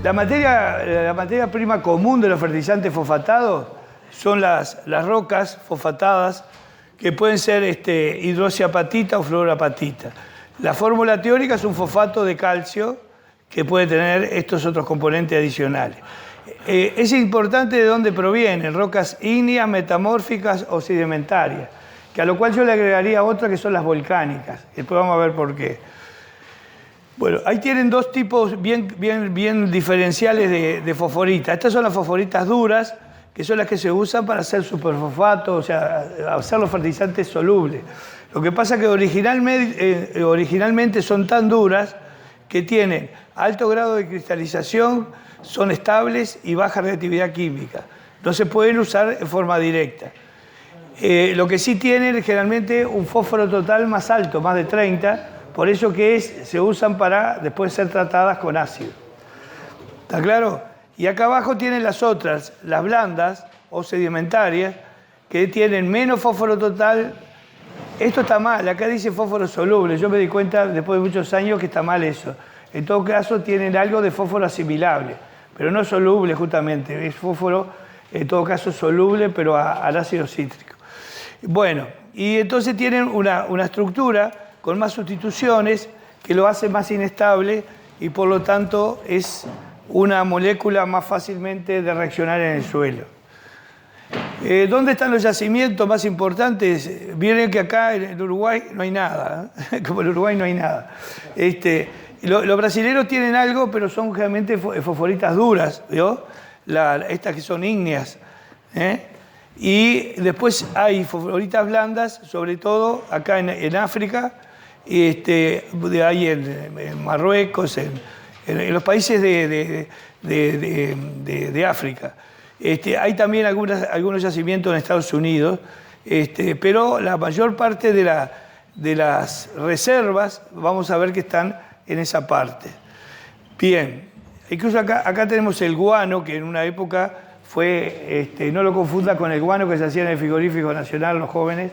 La materia prima común de los fertilizantes fosfatados son las rocas fosfatadas que pueden ser hidroxiapatita o fluorapatita. La fórmula teórica es un fosfato de calcio que puede tener estos otros componentes adicionales. Es importante de dónde provienen, rocas ígneas, metamórficas o sedimentarias, que a lo cual yo le agregaría otra que son las volcánicas. Después vamos a ver por qué. Bueno, ahí tienen dos tipos bien diferenciales de fosforitas. Estas son las fosforitas duras, que son las que se usan para hacer superfosfatos, o sea, hacer los fertilizantes solubles. Lo que pasa es que originalmente son tan duras que tienen alto grado de cristalización, son estables y baja reactividad química. No se pueden usar en forma directa. Lo que sí tienen es generalmente un fósforo total más alto, más de 30, por eso que se usan para después ser tratadas con ácido. ¿Está claro? Y acá abajo tienen las otras, las blandas o sedimentarias, que tienen menos fósforo total. Esto está mal, acá dice fósforo soluble. Yo me di cuenta después de muchos años que está mal eso. En todo caso tienen algo de fósforo asimilable, pero no soluble justamente. Es fósforo, en todo caso, soluble, pero al ácido cítrico. Bueno, y entonces tienen una estructura con más sustituciones que lo hace más inestable y por lo tanto es una molécula más fácilmente de reaccionar en el suelo. ¿Dónde están los yacimientos más importantes? Miren que acá en Uruguay no hay nada, como en Uruguay no hay nada. Los brasileños tienen algo, pero son generalmente fosforitas duras, ¿vio? Estas que son ígneas. Y después hay fosforitas blandas, sobre todo acá en África, hay en Marruecos, en los países de África. Hay también algunos yacimientos en Estados Unidos, pero la mayor parte de las reservas vamos a ver que están en esa parte. Bien, incluso acá tenemos el guano, que en una época fue, no lo confunda con el guano que se hacía en el frigorífico nacional, los jóvenes,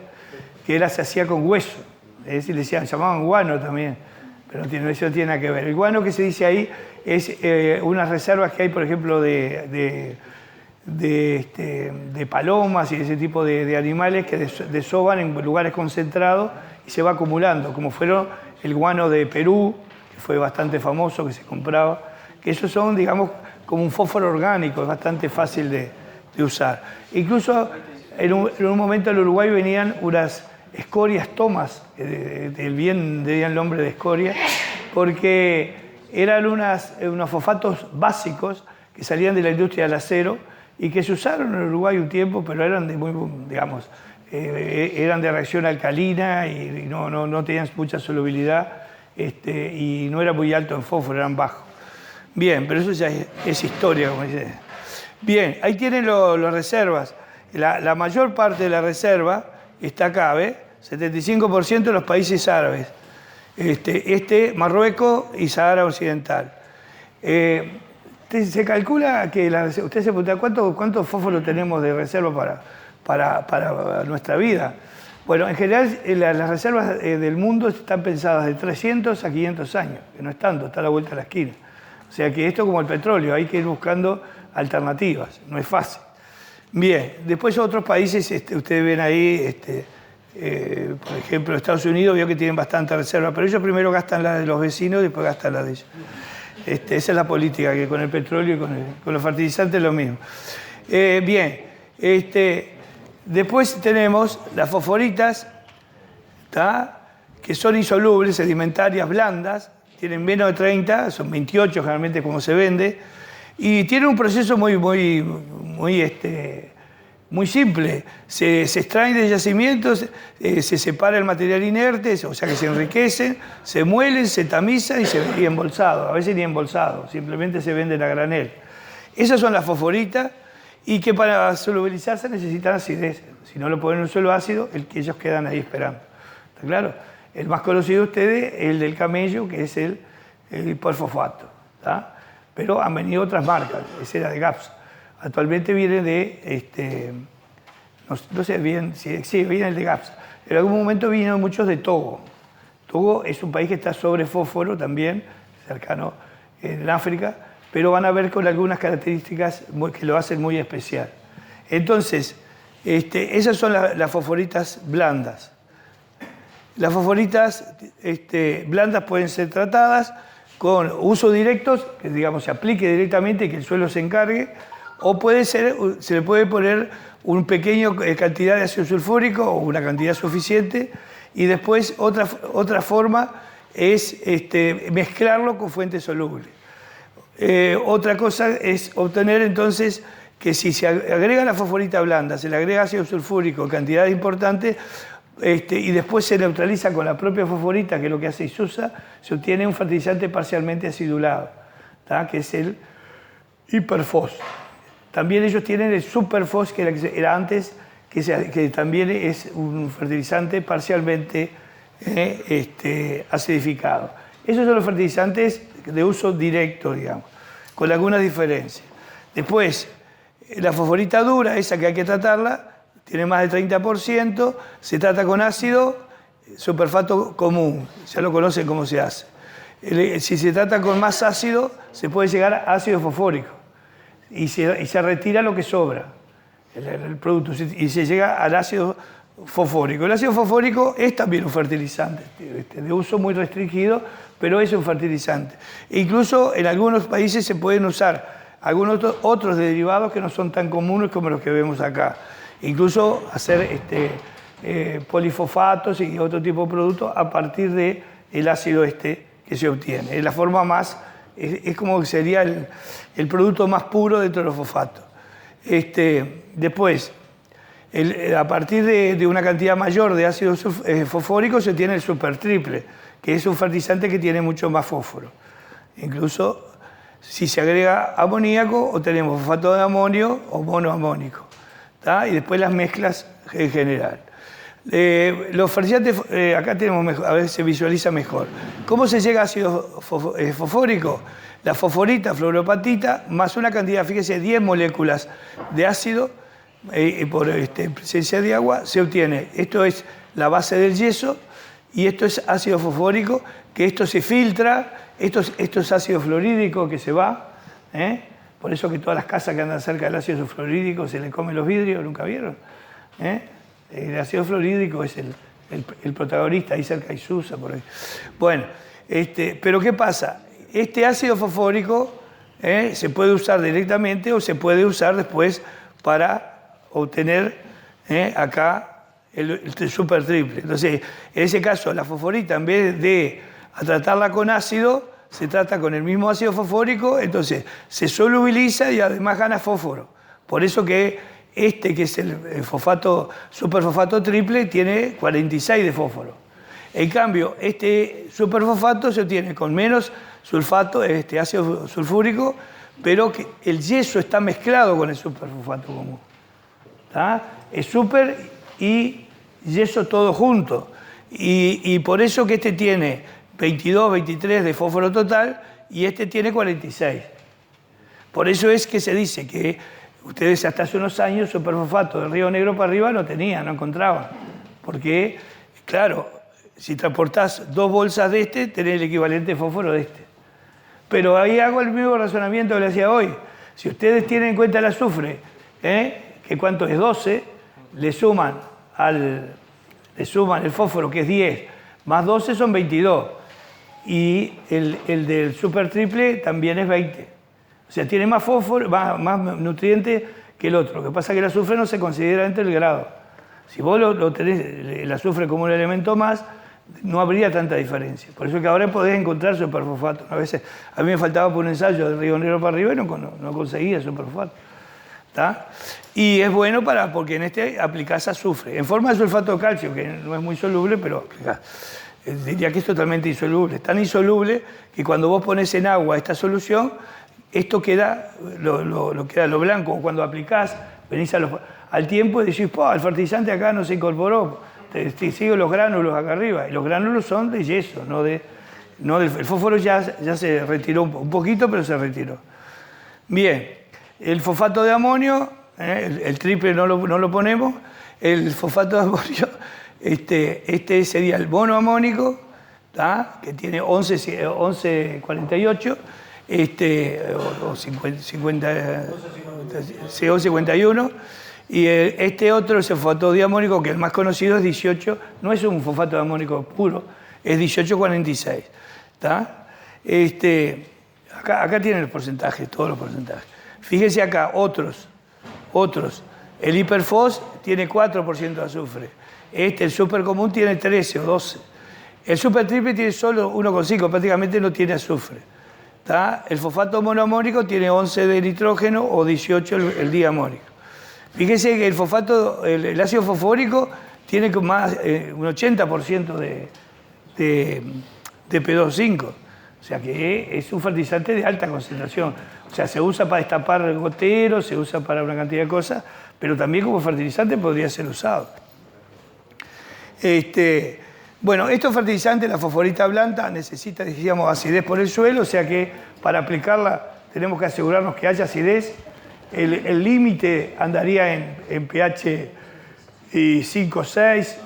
que se hacía con hueso, es decir, llamaban guano también, pero eso no tiene nada que ver. El guano que se dice ahí es unas reservas que hay, por ejemplo, de palomas y ese tipo de animales que desovan en lugares concentrados y se va acumulando, como fueron el guano de Perú, que fue bastante famoso, que se compraba, que esos son, digamos, como un fósforo orgánico, es bastante fácil de usar. Incluso en un momento en Uruguay venían unas escorias tomas, bien el nombre de escoria, porque eran unos fosfatos básicos que salían de la industria del acero y que se usaron en Uruguay un tiempo, pero eran eran de reacción alcalina y no tenían mucha solubilidad y no era muy alto en fósforo, eran bajos. Bien, pero eso ya es historia, como dice. Bien, ahí tienen las reservas. La mayor parte de la reserva está acá, ¿ves? 75% de los países árabes. Marruecos y Sahara Occidental. Se calcula que, usted se pregunta, ¿cuánto fósforo tenemos de reserva para nuestra vida? Bueno, en general las reservas del mundo están pensadas de 300 a 500 años, que no es tanto, está a la vuelta de la esquina. O sea que esto es como el petróleo, hay que ir buscando alternativas, no es fácil. Bien, después otros países, ustedes ven ahí, por ejemplo, Estados Unidos vio que tienen bastante reserva, pero ellos primero gastan la de los vecinos y después gastan la de ellos. Esa es la política, que con el petróleo y con los fertilizantes es lo mismo. Bien, después tenemos las fosforitas, que son insolubles, sedimentarias, blandas, tienen menos de 30, son 28 generalmente como se vende, y tienen un proceso muy simple. Se extraen de yacimientos, se separa el material inerte, o sea que se enriquecen, se muelen, se tamizan y embolsados. A veces ni embolsados, simplemente se venden a granel. Esas son las fosforitas y que para solubilizarse necesitan acidez. Si no lo ponen en un suelo ácido, ellos quedan ahí esperando. ¿Está claro? El más conocido de ustedes es el del camello, que es el hiperfosfato. ¿Tá? Pero han venido otras marcas, ese era de GAPS. Actualmente viene de, no sé bien, sí, viene el de GAPS. En algún momento vinieron muchos de Togo. Togo es un país que está sobre fósforo también, cercano en África, pero van a ver con algunas características que lo hacen muy especial. Entonces, esas son las fosforitas blandas. Las fosforitas blandas pueden ser tratadas con usos directos, que digamos se aplique directamente y que el suelo se encargue, o se le puede poner una pequeña cantidad de ácido sulfúrico o una cantidad suficiente, y después otra forma es mezclarlo con fuentes solubles. Otra cosa es obtener entonces que si se agrega la fosforita blanda, se le agrega ácido sulfúrico en cantidades importantes, y después se neutraliza con la propia fosforita, que es lo que hace Isusa, se obtiene un fertilizante parcialmente acidulado, ¿tá? Que es el hiperfos. También ellos tienen el superfos, que era antes, que también es un fertilizante parcialmente acidificado. Esos son los fertilizantes de uso directo, digamos, con algunas diferencias. Después, la fosforita dura, esa que hay que tratarla, tiene más del 30%, se trata con ácido superfato común, ya lo conocen cómo se hace. Si se trata con más ácido, se puede llegar a ácido fosfórico y se retira lo que sobra, el producto, y se llega al ácido fosfórico. El ácido fosfórico es también un fertilizante, de uso muy restringido, pero es un fertilizante. E incluso en algunos países se pueden usar algunos otros derivados que no son tan comunes como los que vemos acá. Incluso hacer polifosfatos y otro tipo de productos a partir del ácido que se obtiene. Es la forma más, es como que sería el producto más puro dentro de los fosfatos. Después, a partir de una cantidad mayor de ácido fosfórico se tiene el supertriple, que es un fertilizante que tiene mucho más fósforo. Incluso si se agrega amoníaco, obtenemos fosfato de amonio o monoamónico. ¿Tá? Y después las mezclas en general. Los fertilizantes, acá tenemos, a ver si se visualiza mejor. ¿Cómo se llega a ácido fosfórico? La fosforita, fluoropatita, más una cantidad, fíjese, 10 moléculas de ácido por presencia de agua, se obtiene. Esto es la base del yeso y esto es ácido fosfórico, que esto se filtra, esto es ácido fluorídrico que se va, Por eso que todas las casas que andan cerca del ácido fluorídrico se le comen los vidrios, ¿nunca vieron? El ácido fluorídrico es el protagonista, ahí cerca de Isusa, por ahí. Bueno, pero ¿qué pasa? Este ácido fosfórico se puede usar directamente o se puede usar después para obtener acá el supertriple. Entonces, en ese caso, la fosforita, en vez de tratarla con ácido, se trata con el mismo ácido fosfórico, entonces se solubiliza y además gana fósforo. Por eso que que es el superfosfato triple, tiene 46 de fósforo. En cambio, este superfosfato se obtiene con menos sulfato, ácido sulfúrico, pero que el yeso está mezclado con el superfosfato común. ¿Tá? Es super y yeso todo junto. Y por eso que tiene 22, 23 de fósforo total y tiene 46. Por eso es que se dice que ustedes hasta hace unos años superfosfato del Río Negro para arriba no encontraban. Porque, claro, si transportás 2 bolsas de tenés el equivalente de fósforo de Pero ahí hago el mismo razonamiento que le hacía hoy. Si ustedes tienen en cuenta el azufre, que cuánto es 12, le suman el fósforo, que es 10, más 12 son 22. Y el del supertriple también es 20. O sea, tiene más fósforo, más nutrientes que el otro. Lo que pasa es que el azufre no se considera dentro del grado. Si vos lo tenés, el azufre como un elemento más, no habría tanta diferencia. Por eso que ahora podés encontrar superfosfato. A veces a mí me faltaba por un ensayo del Río Negro para arriba y no conseguía superfosfato. ¿Tá? Y es bueno porque en aplicás azufre, en forma de sulfato de calcio, que no es muy soluble, pero aplicás. Diría que es totalmente insoluble. Es tan insoluble que cuando vos pones en agua esta solución, esto queda lo blanco. Cuando aplicás, venís al tiempo y decís, el fertilizante acá no se incorporó, te sigo los gránulos acá arriba. Y los gránulos son de yeso, el fósforo ya se retiró un poquito, pero se retiró. Bien, el fosfato de amonio, el triple no lo ponemos, el fosfato de amonio, sería el monoamónico, que tiene 11,48. o 50, CO51, y este otro es el fosfato diamónico, que el más conocido es 18, no es un fosfato diamónico puro, es 1846. ¿Está? Acá tienen los porcentajes, todos los porcentajes. Fíjense acá, otros. El hiperfos tiene 4% de azufre. El super común tiene 13 o 12. El super triple tiene solo 1,5, prácticamente no tiene azufre. ¿Está? El fosfato monoamónico tiene 11 de nitrógeno o 18 el diamónico. Fíjense que el ácido fosfórico tiene más, un 80% de P2O5. O sea que es un fertilizante de alta concentración. O sea, se usa para destapar goteros, se usa para una cantidad de cosas, pero también como fertilizante podría ser usado. Bueno, estos fertilizantes, la fosforita blanda, necesita, decíamos, acidez por el suelo, o sea que para aplicarla tenemos que asegurarnos que haya acidez. El límite andaría en pH 5 o 6.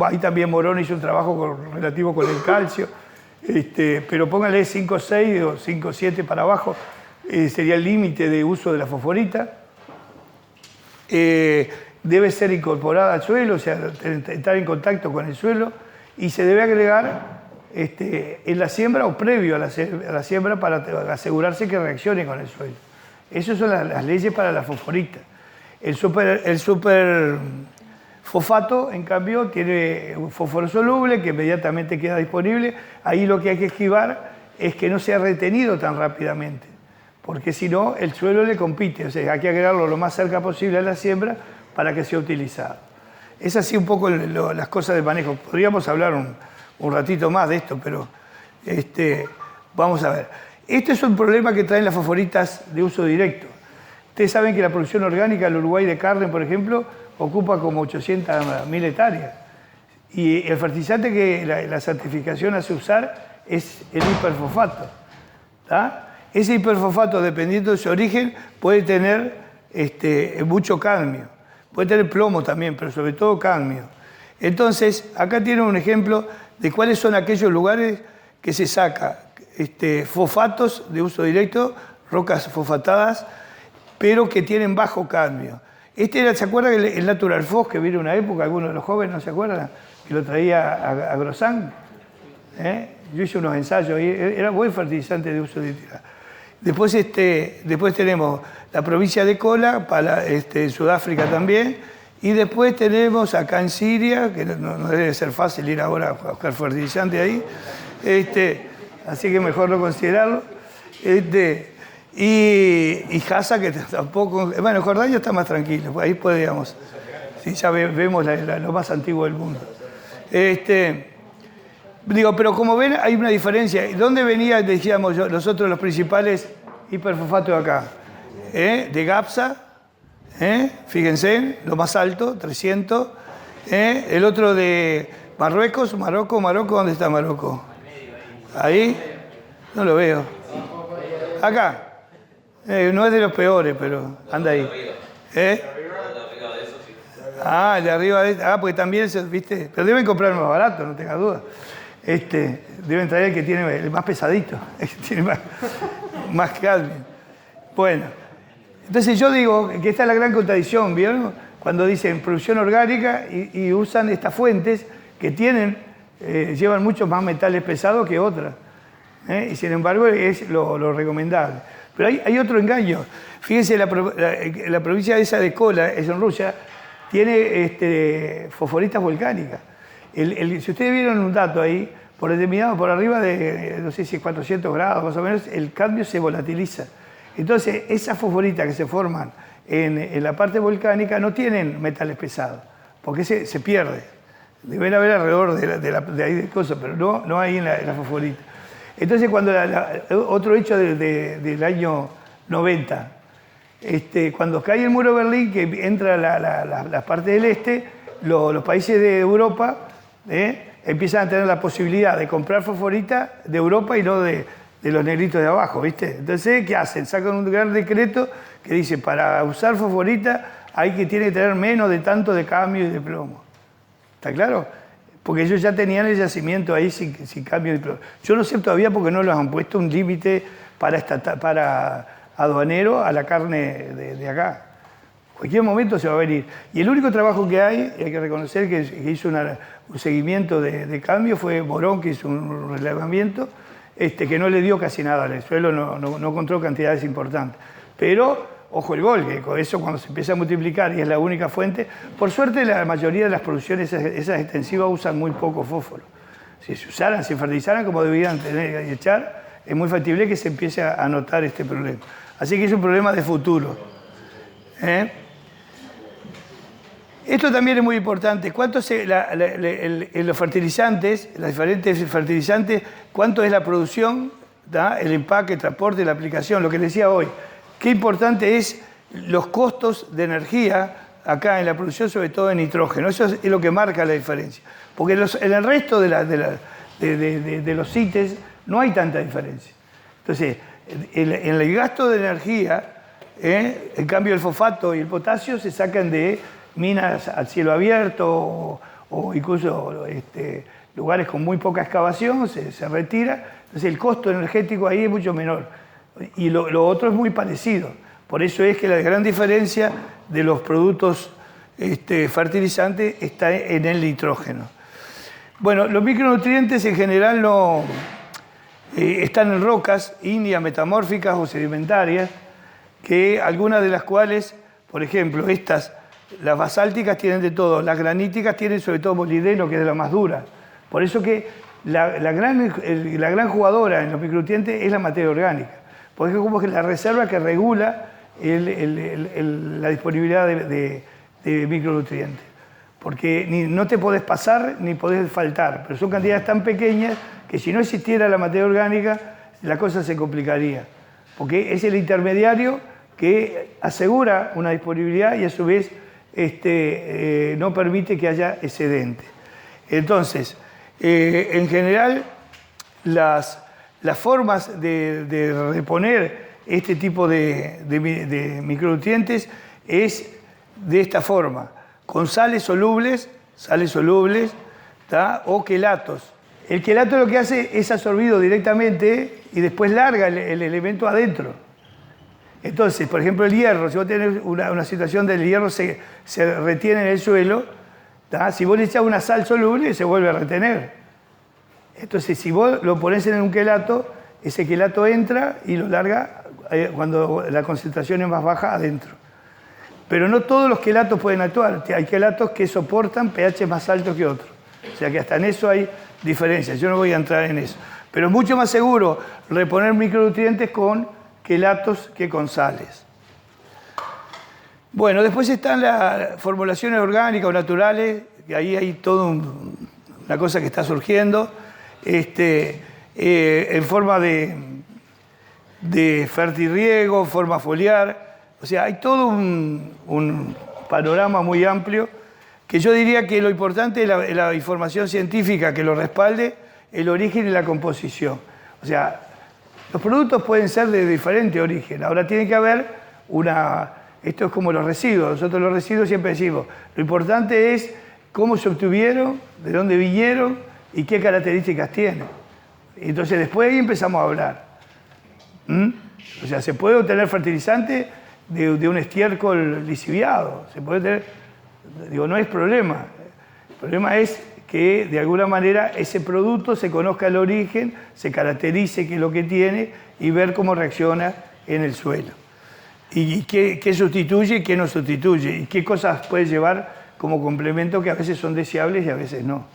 Ahí también Morón hizo un trabajo relativo con el calcio. Pero póngale 5 o 6 o 5 o 7 para abajo, sería el límite de uso de la fosforita. Debe ser incorporada al suelo, o sea, estar en contacto con el suelo, y se debe agregar en la siembra o previo a la siembra para asegurarse que reaccione con el suelo. Esas son las leyes para la fosforita. El super fosfato, en cambio, tiene un fósforo soluble que inmediatamente queda disponible. Ahí lo que hay que esquivar es que no sea retenido tan rápidamente, porque si no, el suelo le compite. O sea, hay que agregarlo lo más cerca posible a la siembra para que sea utilizado. Es así un poco las cosas de manejo. Podríamos hablar un ratito más de esto, pero vamos a ver. Este es un problema que traen las fosforitas de uso directo. Ustedes saben que la producción orgánica del Uruguay de carne, por ejemplo, ocupa como 800.000 hectáreas. Y el fertilizante que la certificación hace usar es el hiperfosfato. ¿Tá? Ese hiperfosfato, dependiendo de su origen, puede tener mucho cadmio. Puede tener plomo también, pero sobre todo cadmio. Entonces, acá tienen un ejemplo de cuáles son aquellos lugares que se saca fosfatos de uso directo, rocas fosfatadas, pero que tienen bajo cadmio. ¿Se acuerdan el Natural Fos que vino una época, algunos de los jóvenes no se acuerdan? Que lo traía a Grosán. Yo hice unos ensayos y era buen fertilizante de uso directo. Después tenemos la provincia de Kola, en Sudáfrica también, y después tenemos acá en Siria, que no debe ser fácil ir ahora a buscar fertilizante ahí, así que mejor no considerarlo. Y Gaza, que tampoco... Bueno, Jordania está más tranquilo, pues ahí podríamos... Sí, ya vemos lo más antiguo del mundo. Pero como ven, hay una diferencia. ¿Dónde venía, decíamos nosotros, los principales hiperfosfatos acá? De Gapsa, fíjense, lo más alto, 300. El otro de Marruecos, Marruecos, ¿dónde está Marruecos? Ahí, no lo veo. Acá. No es de los peores, pero anda ahí. El de arriba. Porque también, ¿viste? Pero deben comprar el más barato, no tengas duda. Deben traer el que tiene el más pesadito, el que tiene más cadmio. Bueno, entonces yo digo que esta es la gran contradicción, ¿vieron? Cuando dicen producción orgánica y usan estas fuentes que llevan muchos más metales pesados que otras. Y sin embargo es lo recomendable. Pero hay otro engaño. Fíjense, la provincia esa de Kola, es en Rusia, tiene fosforitas volcánicas. Si ustedes vieron un dato ahí, por arriba de, no sé si 400 grados más o menos, el cadmio se volatiliza. Entonces, esas fosforitas que se forman en la parte volcánica no tienen metales pesados, porque se pierde. Deben haber alrededor de ahí de cosas, pero no hay en la fosforita. Entonces, cuando otro hecho del año 90, cuando cae el muro de Berlín, que entra la parte del este, los países de Europa empiezan a tener la posibilidad de comprar fosforita de Europa y no de los negritos de abajo, ¿viste? Entonces, ¿qué hacen? Sacan un gran decreto que dice, para usar fosforita tiene que tener menos de tanto de cadmio y de plomo. ¿Está claro? porque ellos ya tenían el yacimiento ahí sin cambio. Yo no sé todavía porque no les han puesto un límite para aduanero a la carne de acá. En cualquier momento se va a venir. Y el único trabajo que hay que reconocer que hizo un seguimiento de cambio fue Morón, que hizo un relevamiento, que no le dio casi nada al suelo, no encontró cantidades importantes. Pero, ojo el gol, que con eso cuando se empieza a multiplicar y es la única fuente, por suerte la mayoría de las producciones esas extensivas usan muy poco fósforo. Si se usaran, si fertilizaran como debían tener y echar, es muy factible que se empiece a notar este problema. Así que es un problema de futuro. Esto también es muy importante. ¿Cuánto los fertilizantes, los diferentes fertilizantes, cuánto es la producción, el empaque, el transporte, la aplicación? Lo que les decía hoy. Qué importante es los costos de energía acá en la producción, sobre todo de nitrógeno. Eso es lo que marca la diferencia. Porque en el resto de los CITES no hay tanta diferencia. Entonces, en el gasto de energía, en cambio el fosfato y el potasio se sacan de minas al cielo abierto o incluso lugares con muy poca excavación, se retira. Entonces el costo energético ahí es mucho menor. Y lo otro es muy parecido. Por eso es que la gran diferencia de los productos fertilizantes está en el nitrógeno. Bueno, los micronutrientes en general están en rocas ígneas, metamórficas o sedimentarias, que algunas de las cuales, por ejemplo, las basálticas tienen de todo, las graníticas tienen sobre todo molibdeno, que es de la más dura. Por eso que la gran jugadora en los micronutrientes es la materia orgánica, porque es como que la reserva que regula la disponibilidad de micronutrientes. Porque no te podés pasar ni podés faltar, pero son cantidades tan pequeñas que si no existiera la materia orgánica, la cosa se complicaría. Porque es el intermediario que asegura una disponibilidad y a su vez no permite que haya excedente. Entonces, en general, las formas de reponer este tipo de micronutrientes es de esta forma, con sales solubles, o quelatos. El quelato lo que hace es absorbido directamente y después larga el elemento adentro. Entonces, por ejemplo, el hierro, si vos tenés una situación del hierro se retiene en el suelo, si vos le echás una sal soluble se vuelve a retener. Entonces, si vos lo ponés en un quelato, ese quelato entra y lo larga cuando la concentración es más baja adentro. Pero no todos los quelatos pueden actuar. Hay quelatos que soportan pH más altos que otros. O sea que hasta en eso hay diferencias. Yo no voy a entrar en eso. Pero es mucho más seguro reponer micronutrientes con quelatos que con sales. Bueno, después están las formulaciones orgánicas o naturales, que ahí hay toda una cosa que está surgiendo. En forma de fertirriego, forma foliar. O sea, hay todo un panorama muy amplio que yo diría que lo importante es la información científica que lo respalde, el origen y la composición. O sea, los productos pueden ser de diferente origen. Ahora tiene que haber esto es como los residuos. Nosotros los residuos siempre decimos, lo importante es cómo se obtuvieron, de dónde vinieron y qué características tienen. Entonces después ahí empezamos a hablar. O sea, se puede obtener fertilizante de un estiércol lisiviado. Se puede tener, no es problema. El problema es que de alguna manera ese producto se conozca el origen, se caracterice qué es lo que tiene y ver cómo reacciona en el suelo. Y qué sustituye y qué no sustituye. Y qué cosas puede llevar como complemento que a veces son deseables y a veces no.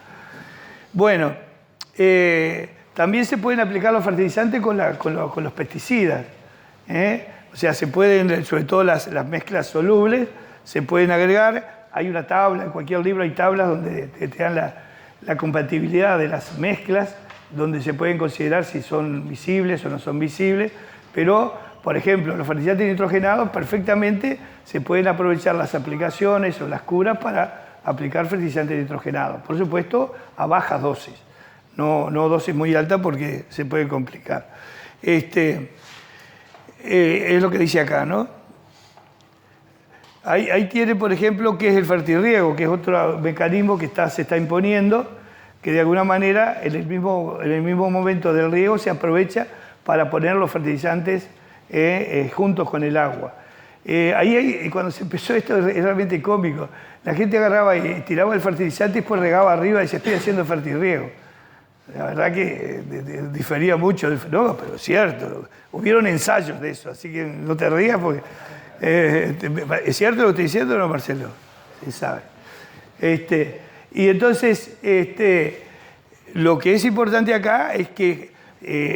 Bueno, también se pueden aplicar los fertilizantes con los pesticidas. O sea, se pueden, sobre todo las mezclas solubles, se pueden agregar. Hay una tabla, en cualquier libro hay tablas donde te dan la compatibilidad de las mezclas, donde se pueden considerar si son visibles o no son visibles. Pero, por ejemplo, los fertilizantes nitrogenados perfectamente se pueden aprovechar las aplicaciones o las curas para aplicar fertilizantes nitrogenados. Por supuesto, a bajas dosis. No dosis muy altas porque se puede complicar. Es lo que dice acá, ¿no? Ahí tiene, por ejemplo, qué es el fertirriego, que es otro mecanismo que se está imponiendo, que de alguna manera en el mismo momento del riego se aprovecha para poner los fertilizantes juntos con el agua. Cuando se empezó esto es realmente cómico. La gente agarraba y tiraba el fertilizante y después regaba arriba y decía, estoy haciendo fertirriego. La verdad que difería mucho. No, pero es cierto. Hubieron ensayos de eso, así que no te rías porque... ¿Es cierto lo que estoy diciendo o no, Marcelo? Sí sabe. Y entonces, lo que es importante acá es que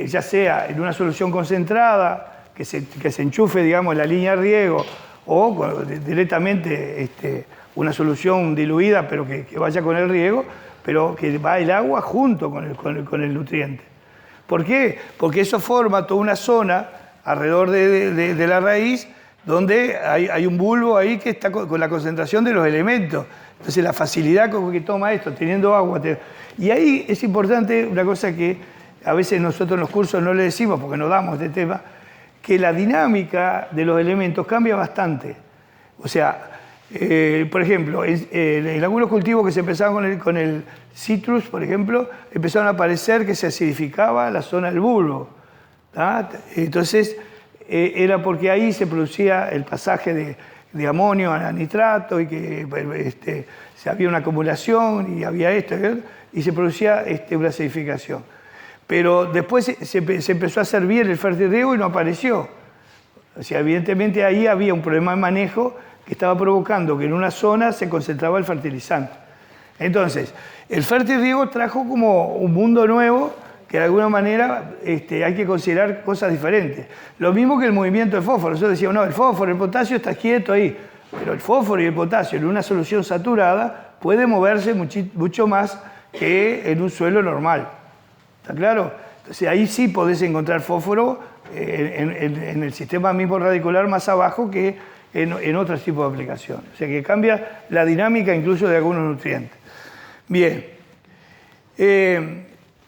ya sea en una solución concentrada, que se enchufe, digamos, la línea de riego, o directamente una solución diluida, pero que vaya con el riego, pero que va el agua junto con el nutriente. ¿Por qué? Porque eso forma toda una zona alrededor de la raíz donde hay un bulbo ahí que está con la concentración de los elementos. Entonces la facilidad con que toma esto, teniendo agua. Y ahí es importante una cosa que a veces nosotros en los cursos no le decimos porque no damos este tema, que la dinámica de los elementos cambia bastante. O sea, por ejemplo, en algunos cultivos que se empezaban con el citrus, por ejemplo, empezaron a aparecer que se acidificaba la zona del bulbo. ¿tá? Entonces, era porque ahí se producía el pasaje de amonio a nitrato y que había una acumulación y había esto, y se producía una acidificación. Pero después se empezó a hacer bien el fertirriego y no apareció. O sea, evidentemente ahí había un problema de manejo que estaba provocando que en una zona se concentraba el fertilizante. Entonces, el fertirriego trajo como un mundo nuevo que de alguna manera hay que considerar cosas diferentes. Lo mismo que el movimiento del fósforo. Nosotros decíamos, no, el fósforo, el potasio está quieto ahí, pero el fósforo y el potasio en una solución saturada puede moverse mucho más que en un suelo normal. ¿Está claro? Entonces ahí sí podés encontrar fósforo en el sistema mismo radicular más abajo que en otros tipos de aplicaciones. O sea que cambia la dinámica incluso de algunos nutrientes. Bien.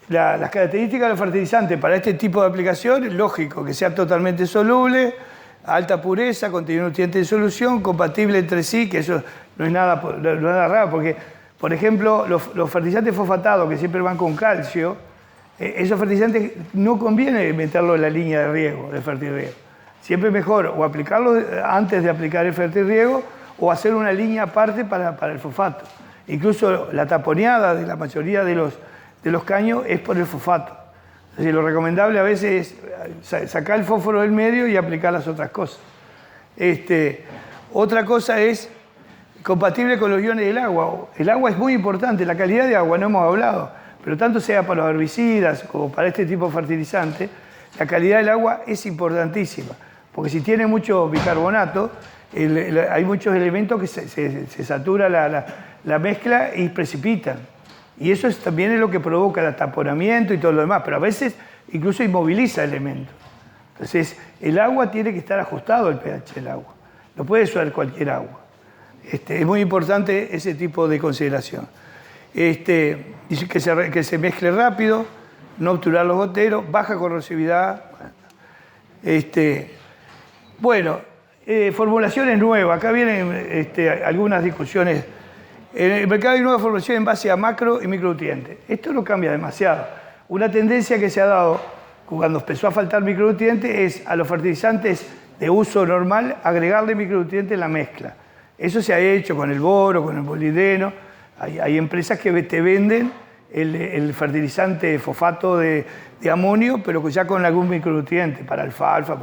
Las características del fertilizante para este tipo de aplicación es lógico que sea totalmente soluble, alta pureza, contiene nutrientes de solución, compatible entre sí, que eso no es nada raro, porque, por ejemplo, los fertilizantes fosfatados que siempre van con calcio, esos fertilizantes no conviene meterlos en la línea de riego, del fertirriego. Siempre es mejor o aplicarlos antes de aplicar el fertirriego o hacer una línea aparte para el fosfato. Incluso la taponeada de la mayoría de los caños es por el fosfato. Es decir, lo recomendable a veces es sacar el fósforo del medio y aplicar las otras cosas. Otra cosa es compatible con los iones del agua. El agua es muy importante, la calidad de agua no hemos hablado, pero tanto sea para los herbicidas como para este tipo de fertilizante, la calidad del agua es importantísima, porque si tiene mucho bicarbonato, hay muchos elementos que se satura la mezcla y precipitan. Y eso también es lo que provoca el ataponamiento y todo lo demás, pero a veces incluso inmoviliza elementos. Entonces, el agua tiene que estar ajustado al pH del agua. No puede ser cualquier agua. Es muy importante ese tipo de consideración. Que se mezcle rápido, no obturar los goteros, baja corrosividad. Formulaciones nuevas. Acá vienen algunas discusiones. En el mercado hay nuevas formulaciones en base a macro y micronutrientes. Esto no cambia demasiado. Una tendencia que se ha dado cuando empezó a faltar micronutrientes es a los fertilizantes de uso normal agregarle micronutrientes en la mezcla. Eso se ha hecho con el boro, con el molibdeno. Hay empresas que te venden el fertilizante fosfato de amonio, pero ya con algún micronutriente, para alfalfa,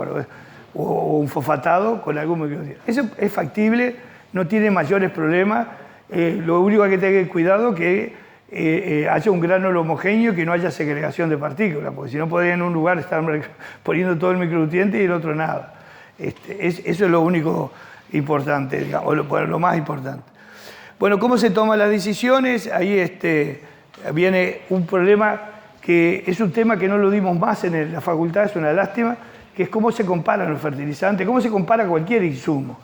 o un fosfatado con algún micronutriente. Eso es factible, no tiene mayores problemas. Lo único que hay que tener cuidado es que haya un gránulo homogéneo y que no haya segregación de partículas, porque si no podría en un lugar estar poniendo todo el micronutriente y el otro nada. Eso es lo único importante, digamos, o lo más importante. Bueno, ¿cómo se toman las decisiones? Ahí viene un problema que es un tema que no lo dimos más en la facultad, es una lástima, que es cómo se comparan los fertilizantes, cómo se compara cualquier insumo.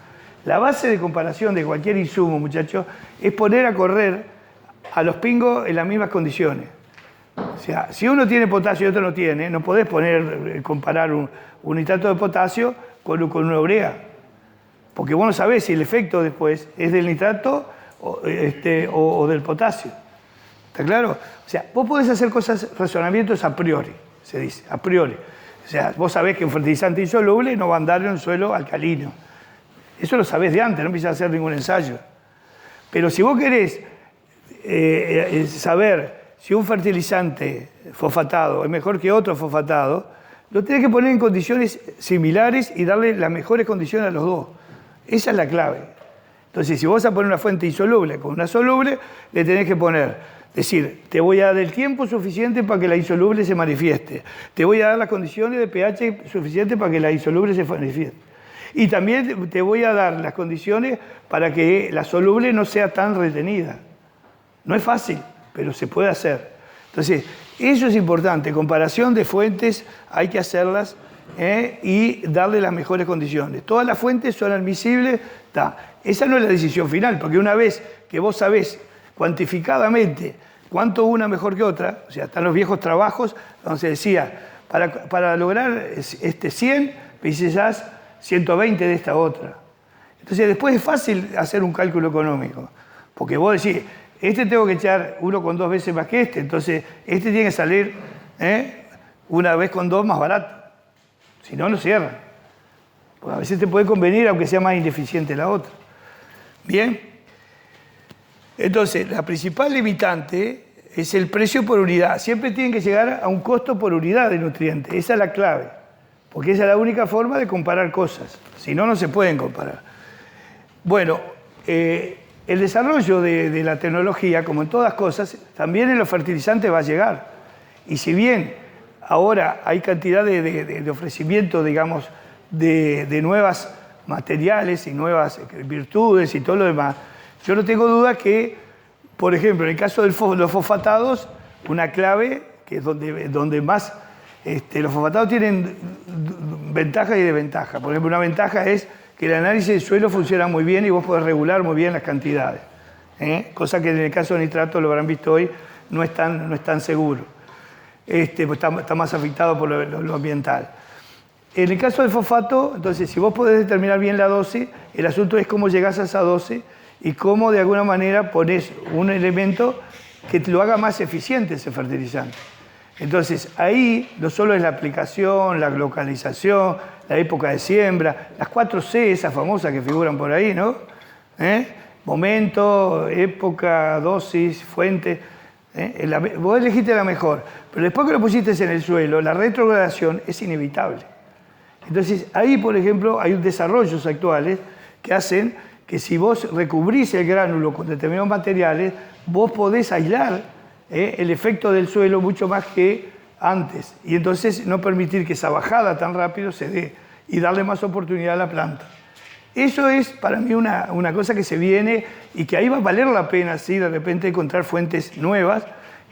La base de comparación de cualquier insumo, muchachos, es poner a correr a los pingos en las mismas condiciones. O sea, si uno tiene potasio y otro no tiene, no podés comparar un nitrato de potasio con una urea. Porque vos no sabés si el efecto después es del nitrato o del potasio. ¿Está claro? O sea, vos podés hacer razonamientos a priori, se dice, a priori. O sea, vos sabés que un fertilizante insoluble no va a andar en un suelo alcalino. Eso lo sabés de antes, no empiezas a hacer ningún ensayo. Pero si vos querés saber si un fertilizante fosfatado es mejor que otro fosfatado, lo tenés que poner en condiciones similares y darle las mejores condiciones a los dos. Esa es la clave. Entonces, si vos vas a poner una fuente insoluble con una soluble, le tenés que poner, decir, te voy a dar el tiempo suficiente para que la insoluble se manifieste. Te voy a dar las condiciones de pH suficientes para que la insoluble se manifieste. Y también te voy a dar las condiciones para que la soluble no sea tan retenida. No es fácil, pero se puede hacer. Entonces, eso es importante. Comparación de fuentes hay que hacerlas y darle las mejores condiciones. Todas las fuentes son admisibles. Esa no es la decisión final, porque una vez que vos sabés cuantificadamente cuánto una mejor que otra, o sea, están los viejos trabajos donde se decía, para lograr 100, precisás 120 de esta otra. Entonces después es fácil hacer un cálculo económico, porque vos decís, tengo que echar 1,2 veces más que entonces tiene que salir 1,2 más barato, si no, no cierra. Pues a veces te puede convenir aunque sea más ineficiente la otra. Bien, entonces la principal limitante es el precio por unidad. Siempre tienen que llegar a un costo por unidad de nutriente, esa es la clave. Porque esa es la única forma de comparar cosas. Si no, no se pueden comparar. Bueno, el desarrollo de la tecnología, como en todas cosas, también en los fertilizantes va a llegar. Y si bien ahora hay cantidad de ofrecimiento, digamos, de nuevos materiales y nuevas virtudes y todo lo demás, yo no tengo duda que, por ejemplo, en el caso de los fosfatados, una clave, que es donde más... los fosfatados tienen ventajas y desventajas. Por ejemplo, una ventaja es que el análisis del suelo funciona muy bien y vos podés regular muy bien las cantidades. Cosa que en el caso de nitrato, lo habrán visto hoy, no es tan seguro. Pues está más afectado por lo ambiental. En el caso del fosfato, entonces, si vos podés determinar bien la dosis, el asunto es cómo llegás a esa dosis y cómo de alguna manera ponés un elemento que te lo haga más eficiente ese fertilizante. Entonces, ahí no solo es la aplicación, la localización, la época de siembra, las 4C, esas famosas que figuran por ahí, ¿no? Momento, época, dosis, fuente. Vos elegiste la mejor, pero después que lo pusiste en el suelo, la retrogradación es inevitable. Entonces, ahí, por ejemplo, hay desarrollos actuales que hacen que si vos recubrís el gránulo con determinados materiales, vos podés aislar el efecto del suelo mucho más que antes. Y entonces no permitir que esa bajada tan rápido se dé y darle más oportunidad a la planta. Eso es para mí una cosa que se viene y que ahí va a valer la pena, sí, de repente encontrar fuentes nuevas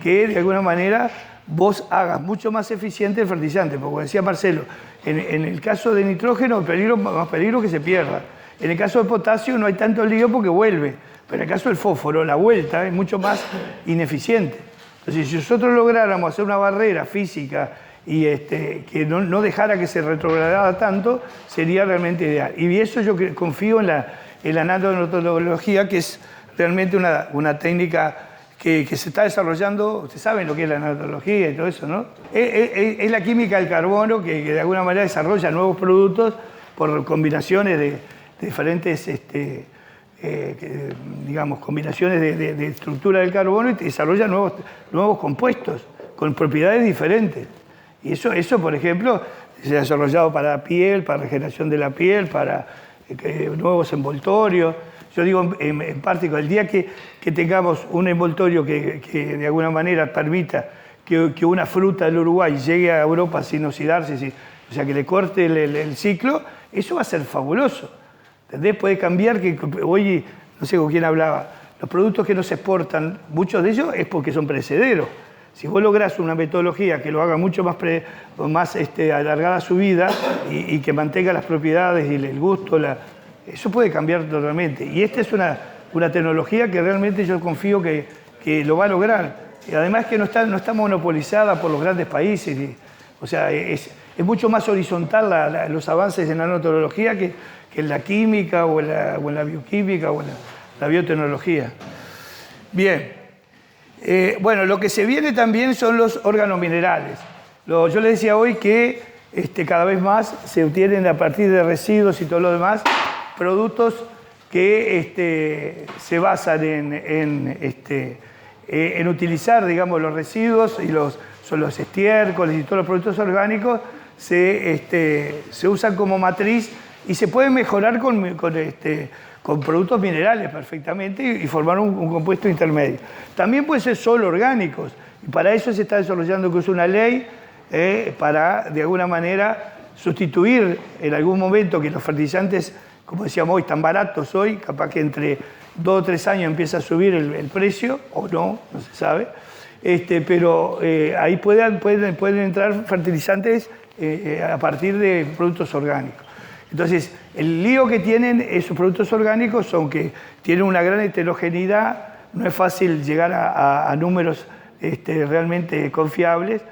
que de alguna manera vos hagas mucho más eficiente el fertilizante. Porque como decía Marcelo, en el caso de nitrógeno, más peligro que se pierda. En el caso de potasio no hay tanto lío porque vuelve. Pero en el caso del fósforo, la vuelta es mucho más ineficiente. Entonces, si nosotros lográramos hacer una barrera física y que no dejara que se retrogradara tanto, sería realmente ideal. Y eso yo confío en la nanotecnología, que es realmente una técnica que se está desarrollando. Ustedes saben lo que es la nanotecnología y todo eso, ¿no? Es la química del carbono que de alguna manera desarrolla nuevos productos por combinaciones de diferentes... digamos, combinaciones de estructura del carbono y te desarrolla nuevos compuestos con propiedades diferentes. Y eso, por ejemplo, se ha desarrollado para la piel, para regeneración de la piel, para nuevos envoltorios. Yo digo, en particular, el día que tengamos un envoltorio que de alguna manera permita que una fruta del Uruguay llegue a Europa sin oxidarse, o sea, que le corte el ciclo, eso va a ser fabuloso. ¿Entendés? Puede cambiar, que hoy, no sé con quién hablaba, los productos que no se exportan, muchos de ellos es porque son perecederos. Si vos lográs una metodología que lo haga mucho más alargada su vida y que mantenga las propiedades y el gusto, eso puede cambiar totalmente. Y esta es una tecnología que realmente yo confío que lo va a lograr. Y además que no está monopolizada por los grandes países. O sea, es mucho más horizontal los avances en nanotecnología que en la química o en la bioquímica o en la biotecnología. Bien, Bueno, lo que se viene también son los órganos minerales. Yo les decía hoy que cada vez más se obtienen a partir de residuos y todo lo demás productos que se basan en utilizar, digamos, los residuos y son los estiércoles y todos los productos orgánicos se usan como matriz y se pueden mejorar con productos minerales perfectamente y formar un compuesto intermedio. También puede ser solo orgánicos y para eso se está desarrollando incluso una ley para, de alguna manera, sustituir en algún momento que los fertilizantes, como decíamos hoy, tan baratos hoy, capaz que entre 2 o 3 años empieza a subir el precio, o no se sabe, pero ahí pueden entrar fertilizantes a partir de productos orgánicos. Entonces, el lío que tienen esos productos orgánicos son que tienen una gran heterogeneidad, no es fácil llegar a números realmente confiables.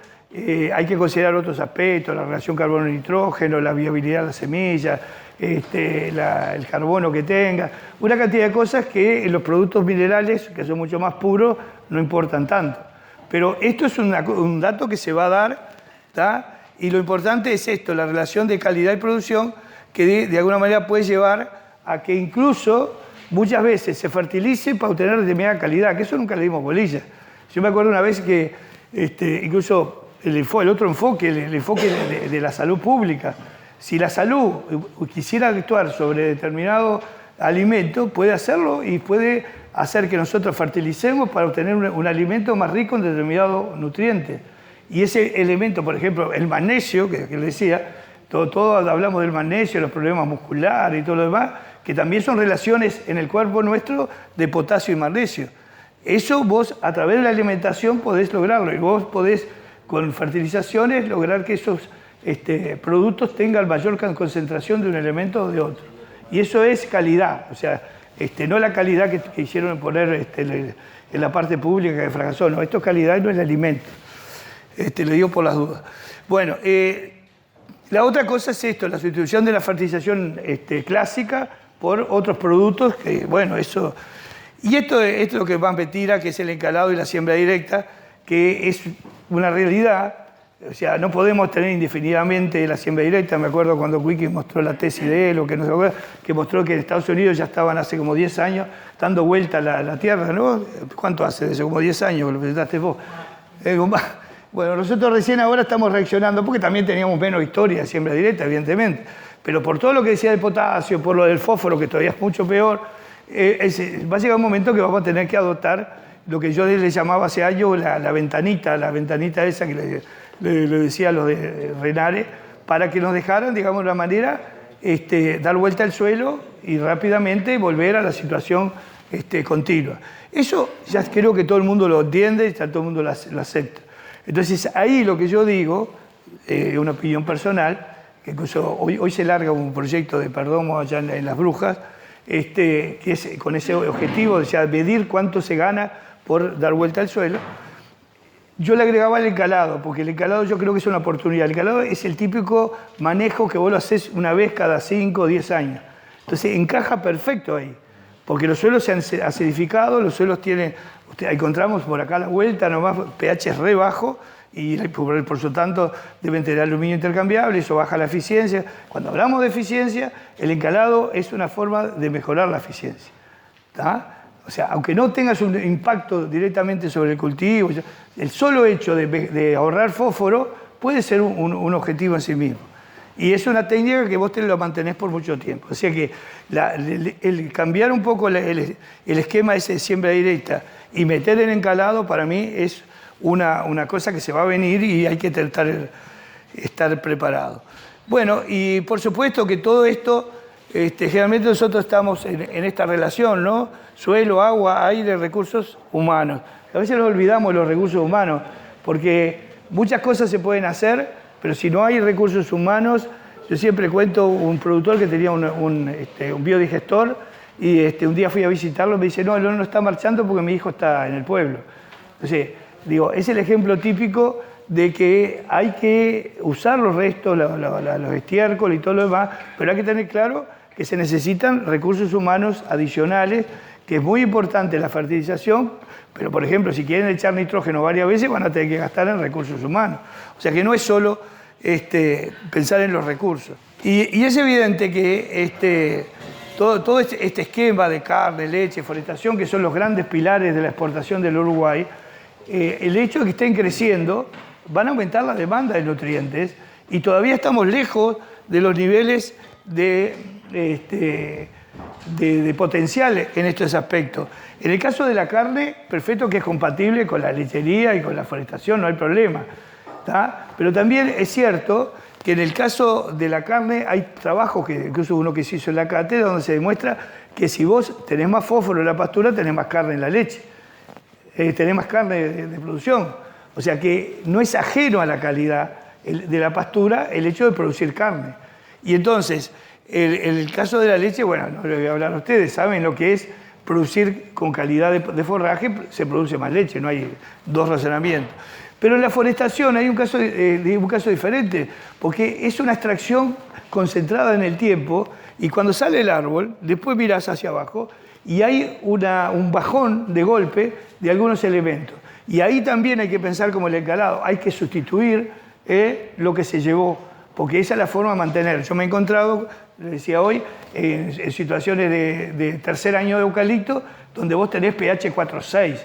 Hay que considerar otros aspectos, la relación carbono-nitrógeno, la viabilidad de la semilla, el carbono que tenga, una cantidad de cosas que en los productos minerales, que son mucho más puros, no importan tanto. Pero esto es un dato que se va a dar, ¿tá? Y lo importante es esto, la relación de calidad y producción, que de alguna manera puede llevar a que incluso muchas veces se fertilice para obtener determinada calidad, que eso nunca le dimos bolilla. Yo me acuerdo una vez que incluso el otro enfoque, el enfoque de la salud pública, si la salud quisiera actuar sobre determinado alimento, puede hacerlo y puede hacer que nosotros fertilicemos para obtener un alimento más rico en determinado nutriente. Y ese elemento, por ejemplo, el magnesio, que le decía, todos hablamos del magnesio, los problemas musculares y todo lo demás, que también son relaciones en el cuerpo nuestro de potasio y magnesio. Eso vos, a través de la alimentación, podés lograrlo y vos podés, con fertilizaciones, lograr que esos productos tengan mayor concentración de un elemento o de otro. Y eso es calidad, o sea, no la calidad que quisieron poner en la parte pública que fracasó, no, esto es calidad y no es el alimento. Le digo por las dudas. Bueno, la otra cosa es esto, la sustitución de la fertilización clásica por otros productos, que bueno, eso... Y esto es lo que más me tira, que es el encalado y la siembra directa, que es una realidad. O sea, no podemos tener indefinidamente la siembra directa. Me acuerdo cuando Wiki mostró la tesis de él, o que no se acuerda, que mostró que en Estados Unidos ya estaban hace como 10 años dando vuelta a la tierra, ¿no? ¿Cuánto hace de eso? Como 10 años que lo presentaste vos. Bueno, nosotros recién ahora estamos reaccionando, porque también teníamos menos historia de siembra directa, evidentemente. Pero por todo lo que decía del potasio, por lo del fósforo, que todavía es mucho peor, va a llegar un momento que vamos a tener que adoptar lo que yo le llamaba hace años la ventanita esa que le decía a los de Renare, para que nos dejaran, digamos, de una manera, dar vuelta al suelo y rápidamente volver a la situación continua. Eso ya creo que todo el mundo lo entiende y todo el mundo lo acepta. Entonces, ahí lo que yo digo, una opinión personal, que incluso hoy se larga un proyecto de Perdomo allá en Las Brujas, que es con ese objetivo de medir cuánto se gana por dar vuelta al suelo. Yo le agregaba el encalado, porque el encalado yo creo que es una oportunidad. El encalado es el típico manejo que vos lo haces una vez cada 5 o 10 años. Entonces encaja perfecto ahí, porque los suelos se han acidificado, los suelos tienen, encontramos por acá a la vuelta nomás pH es re bajo, y por lo tanto deben tener aluminio intercambiable, eso baja la eficiencia. Cuando hablamos de eficiencia, el encalado es una forma de mejorar la eficiencia, ¿tá? O sea, aunque no tengas un impacto directamente sobre el cultivo, el solo hecho de ahorrar fósforo puede ser un objetivo en sí mismo. Y es una técnica que vos te lo mantenés por mucho tiempo. O sea que el cambiar un poco el esquema ese de siembra directa y meter el encalado, para mí es una cosa que se va a venir y hay que estar preparado. Bueno, y por supuesto que todo esto, generalmente nosotros estamos en esta relación, ¿no? Suelo, agua, aire, recursos humanos. A veces nos olvidamos de los recursos humanos, porque muchas cosas se pueden hacer, pero si no hay recursos humanos, yo siempre cuento un productor que tenía un biodigestor y un día fui a visitarlo y me dice, no, el horno está marchando porque mi hijo está en el pueblo. Entonces, digo, es el ejemplo típico de que hay que usar los restos, los estiércoles y todo lo demás, pero hay que tener claro que se necesitan recursos humanos adicionales que es muy importante la fertilización, pero por ejemplo, si quieren echar nitrógeno varias veces, van a tener que gastar en recursos humanos. O sea que no es solo pensar en los recursos. Y es evidente que todo este esquema de carne, leche, forestación, que son los grandes pilares de la exportación del Uruguay, el hecho de que estén creciendo, van a aumentar la demanda de nutrientes y todavía estamos lejos de los niveles de potencial en estos aspectos. En el caso de la carne, perfecto que es compatible con la lechería y con la forestación, no hay problema, ¿tá? Pero también es cierto que en el caso de la carne hay trabajos, que incluso uno que se hizo en la cátedra, donde se demuestra que si vos tenés más fósforo en la pastura, tenés más carne en la leche, tenés más carne de producción. O sea que no es ajeno a la calidad de la pastura el hecho de producir carne. Y entonces, en el caso de la leche, bueno, no le voy a hablar a ustedes, saben lo que es producir con calidad de forraje, se produce más leche, no hay dos razonamientos. Pero en la forestación hay un caso diferente, porque es una extracción concentrada en el tiempo y cuando sale el árbol, después mirás hacia abajo y hay un bajón de golpe de algunos elementos. Y ahí también hay que pensar como el escalado, hay que sustituir lo que se llevó, porque esa es la forma de mantener. Yo me he encontrado, les decía hoy, en situaciones de tercer año de eucalipto, donde vos tenés pH 4,6.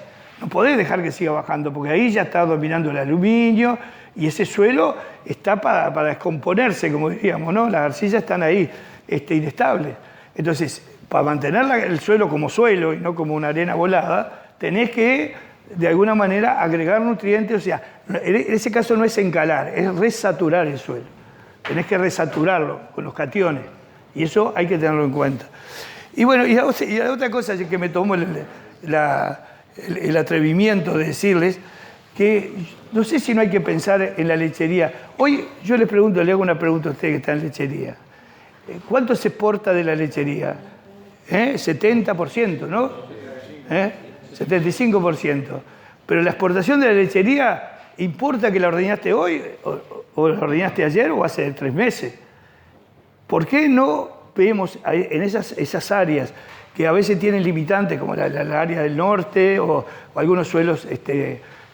No podés dejar que siga bajando, porque ahí ya está dominando el aluminio y ese suelo está para descomponerse, como diríamos, ¿no? Las arcillas están ahí, inestables. Entonces, para mantener el suelo como suelo y no como una arena volada, tenés que, de alguna manera, agregar nutrientes. O sea, en ese caso no es encalar, es resaturar el suelo. Tenés que resaturarlo con los cationes. Y eso hay que tenerlo en cuenta. Y bueno, y la otra cosa que me tomó el atrevimiento de decirles que no sé si no hay que pensar en la lechería. Hoy yo les pregunto, le hago una pregunta a usted que está en lechería. ¿Cuánto se exporta de la lechería? 70%, ¿no? 75%. Pero la exportación de la lechería, ¿importa que la ordeñaste hoy o la ordeñaste ayer o hace 3 meses? ¿Por qué no vemos en esas áreas que a veces tienen limitantes, como la área del norte o algunos suelos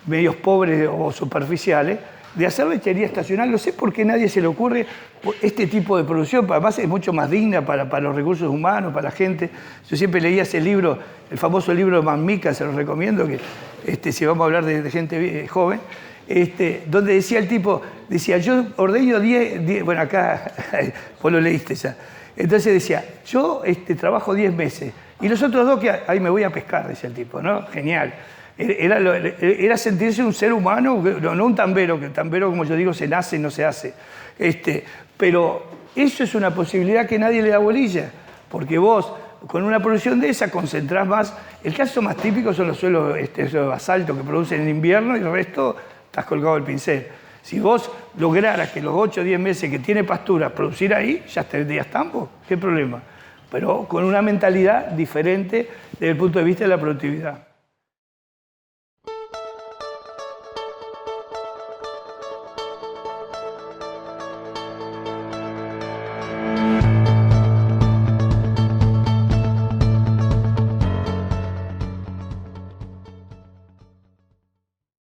medios pobres o superficiales, de hacer lechería estacional? No sé por qué a nadie se le ocurre este tipo de producción, además es mucho más digna para los recursos humanos, para la gente. Yo siempre leía ese libro, el famoso libro de Manmica, se los recomiendo, que si vamos a hablar de gente joven, donde decía el tipo, decía, yo ordeño 10, bueno, acá vos lo leíste ya. Entonces decía, yo trabajo 10 meses y los otros 2 que ahí me voy a pescar, decía el tipo, ¿no? Genial. Era sentirse un ser humano, no un tambero, que el tambero, como yo digo, se nace y no se hace. Pero eso es una posibilidad que nadie le da bolilla, porque vos, con una producción de esa, concentrás más. El caso más típico son los suelos de basalto que producen en invierno y el resto estás colgado del pincel. Si vos lograras que los 8 o 10 meses que tiene pastura producir ahí, ya tendrías tampo, ¿qué problema? Pero con una mentalidad diferente desde el punto de vista de la productividad.